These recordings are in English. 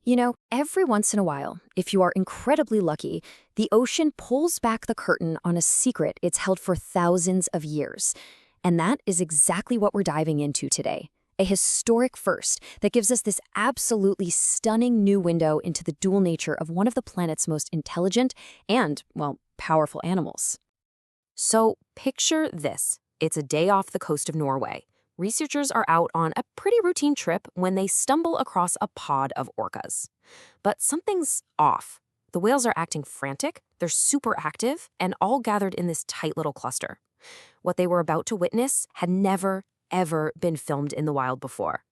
You know, every once in a while, if you are incredibly lucky, the ocean pulls back the curtain on a secret it's held for thousands of years. And that is exactly what we're diving into today. A historic first that gives us this absolutely stunning new window into the dual nature of one of the planet's most intelligent and, well, powerful animals. So picture this. It's a day off the coast of Norway. Researchers are out on a pretty routine trip when they stumble across a pod of orcas. But something's off. The whales are acting frantic, they're super active, and all gathered in this tight little cluster. What they were about to witness had never, ever been filmed in the wild before.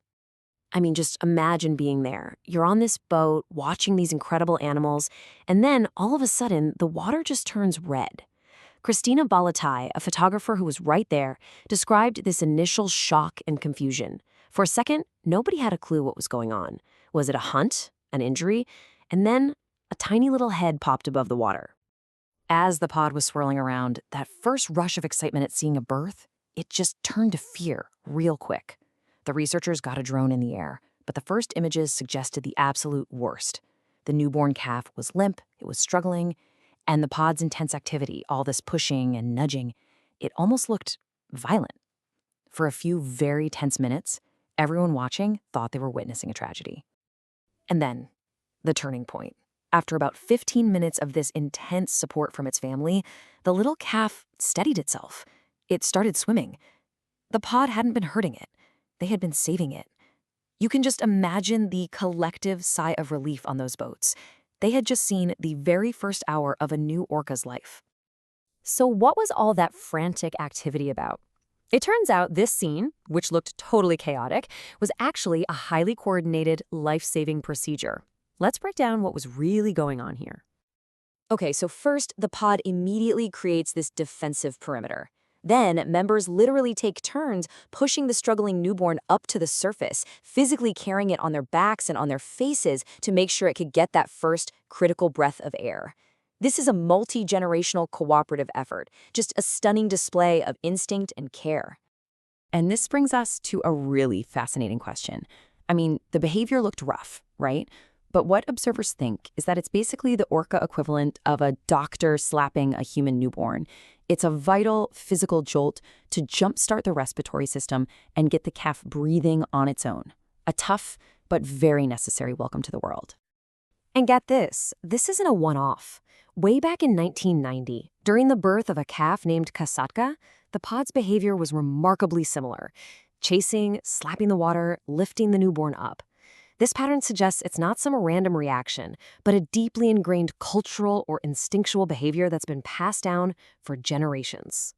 I mean, just imagine being there. You're on this boat, watching these incredible animals, and then all of a sudden, the water just turns red. Christina Balatai, a photographer who was right there, described this initial shock and confusion. For a second, nobody had a clue what was going on. Was it a hunt, an injury? And then a tiny little head popped above the water. As the pod was swirling around, that first rush of excitement at seeing a birth, it just turned to fear real quick. The researchers got a drone in the air, but the first images suggested the absolute worst. The newborn calf was limp, it was struggling, and the pod's intense activity, all this pushing and nudging, it almost looked violent. For a few very tense minutes, everyone watching thought they were witnessing a tragedy. And then, the turning point. After about 15 minutes of this intense support from its family, the little calf steadied itself. It started swimming. The pod hadn't been hurting it. They had been saving it. You can just imagine the collective sigh of relief on those boats. They had just seen the very first hour of a new orca's life. So what was all that frantic activity about? It turns out this scene, which looked totally chaotic, was actually a highly coordinated, life-saving procedure. Let's break down what was really going on here. Okay, so first, the pod immediately creates this defensive perimeter. Then, members literally take turns pushing the struggling newborn up to the surface, physically carrying it on their backs and on their faces to make sure it could get that first critical breath of air. This is a multi-generational cooperative effort, just a stunning display of instinct and care. And this brings us to a really fascinating question. I mean, the behavior looked rough, right? But what observers think is that it's basically the orca equivalent of a doctor slapping a human newborn. It's a vital physical jolt to jumpstart the respiratory system and get the calf breathing on its own. A tough but very necessary welcome to the world. And get this isn't a one-off. Way back in 1990, during the birth of a calf named Kasatka, the pod's behavior was remarkably similar. Chasing, slapping the water, lifting the newborn up. This pattern suggests it's not some random reaction, but a deeply ingrained cultural or instinctual behavior that's been passed down for generations.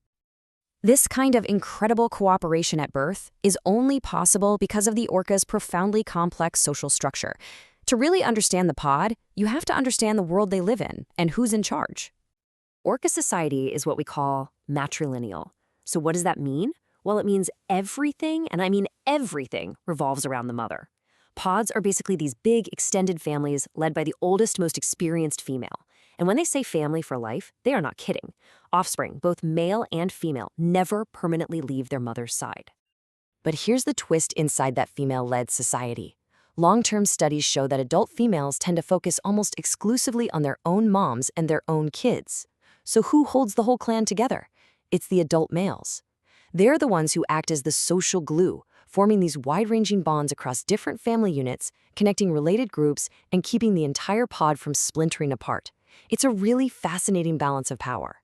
This kind of incredible cooperation at birth is only possible because of the orca's profoundly complex social structure. To really understand the pod, you have to understand the world they live in and who's in charge. Orca society is what we call matrilineal. So what does that mean? Well, it means everything, and I mean everything, revolves around the mother. Pods are basically these big, extended families led by the oldest, most experienced female. And when they say family for life, they are not kidding. Offspring, both male and female, never permanently leave their mother's side. But here's the twist inside that female-led society. Long-term studies show that adult females tend to focus almost exclusively on their own moms and their own kids. So who holds the whole clan together? It's the adult males. They're the ones who act as the social glue, forming these wide-ranging bonds across different family units, connecting related groups, and keeping the entire pod from splintering apart. It's a really fascinating balance of power.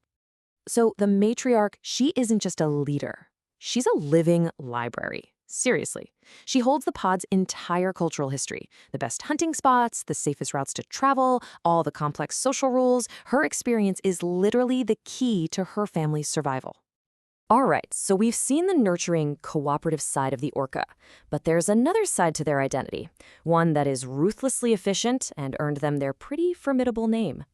So the matriarch, she isn't just a leader. She's a living library. Seriously. She holds the pod's entire cultural history. The best hunting spots, the safest routes to travel, all the complex social rules. Her experience is literally the key to her family's survival. All right, so we've seen the nurturing, cooperative side of the orca, but there's another side to their identity, one that is ruthlessly efficient and earned them their pretty formidable name.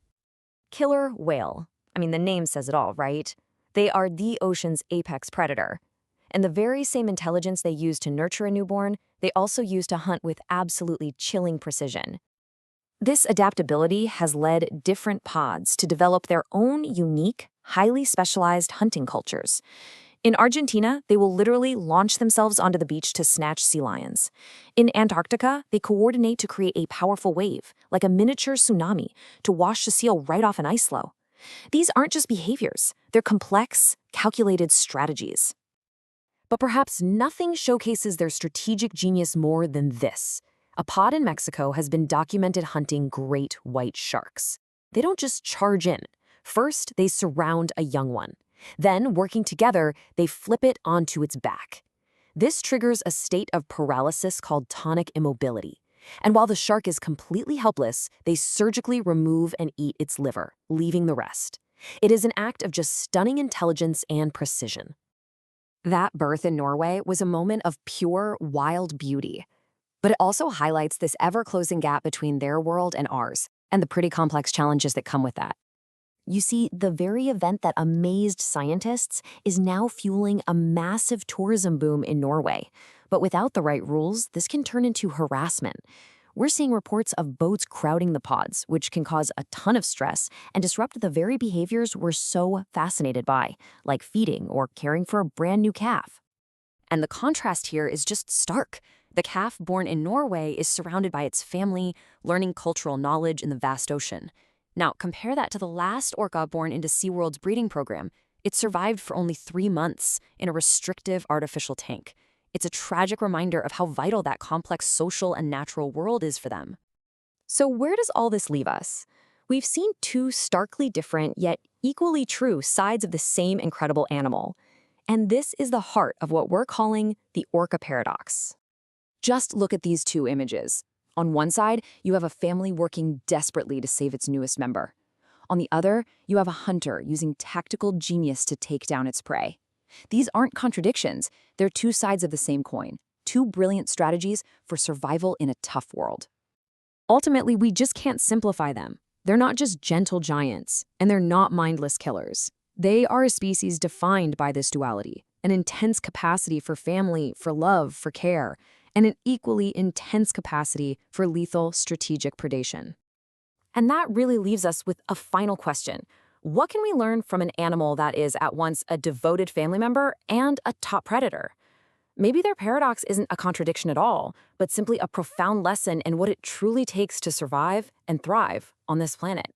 Killer whale. I mean, the name says it all, right? They are the ocean's apex predator. And the very same intelligence they use to nurture a newborn, they also use to hunt with absolutely chilling precision. This adaptability has led different pods to develop their own unique, highly specialized hunting cultures. In Argentina, they will literally launch themselves onto the beach to snatch sea lions. In Antarctica, they coordinate to create a powerful wave, like a miniature tsunami, to wash the seal right off an ice floe. These aren't just behaviors, they're complex, calculated strategies. But perhaps nothing showcases their strategic genius more than this. A pod in Mexico has been documented hunting great white sharks. They don't just charge in. First, they surround a young one. Then, working together, they flip it onto its back. This triggers a state of paralysis called tonic immobility. And while the shark is completely helpless, they surgically remove and eat its liver, leaving the rest. It is an act of just stunning intelligence and precision. That birth in Norway was a moment of pure, wild beauty. But it also highlights this ever-closing gap between their world and ours, and the pretty complex challenges that come with that. You see, the very event that amazed scientists is now fueling a massive tourism boom in Norway. But without the right rules, this can turn into harassment. We're seeing reports of boats crowding the pods, which can cause a ton of stress and disrupt the very behaviors we're so fascinated by, like feeding or caring for a brand new calf. And the contrast here is just stark. The calf born in Norway is surrounded by its family, learning cultural knowledge in the vast ocean. Now, compare that to the last orca born into SeaWorld's breeding program. It survived for only 3 months in a restrictive artificial tank. It's a tragic reminder of how vital that complex social and natural world is for them. So where does all this leave us? We've seen two starkly different, yet equally true sides of the same incredible animal. And this is the heart of what we're calling the Orca Paradox. Just look at these two images. On one side, you have a family working desperately to save its newest member. On the other, you have a hunter using tactical genius to take down its prey. These aren't contradictions, they're two sides of the same coin, two brilliant strategies for survival in a tough world. Ultimately, we just can't simplify them. They're not just gentle giants, and they're not mindless killers. They are a species defined by this duality, an intense capacity for family, for love, for care, and an equally intense capacity for lethal strategic predation. And that really leaves us with a final question. What can we learn from an animal that is at once a devoted family member and a top predator? Maybe their paradox isn't a contradiction at all, but simply a profound lesson in what it truly takes to survive and thrive on this planet.